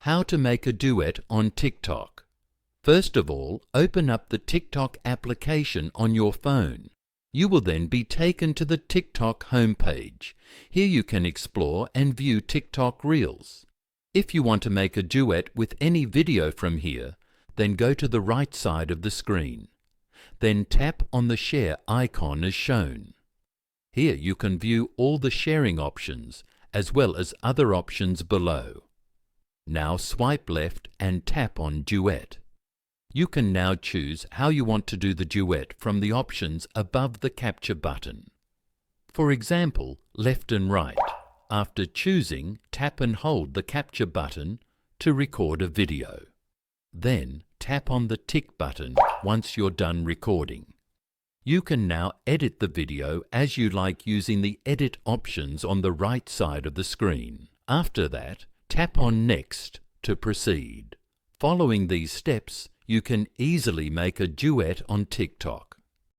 How to make a duet on TikTok. First of all, open up the TikTok application on your phone. You will then be taken to the TikTok homepage. Here you can explore and view TikTok Reels. If you want to make a duet with any video from here, then go to the right side of the screen. Then tap on the share icon as shown. Here you can view all the sharing options as well as other options below. Now swipe left and tap on Duet. You can now choose how you want to do the duet from the options above the capture button. For example, left and right. After choosing, tap and hold the capture button to record a video. Then tap on the tick button once you're done recording. You can now edit the video as you like using the edit options on the right side of the screen. After that, tap on Next to proceed. Following these steps, you can easily make a duet on TikTok.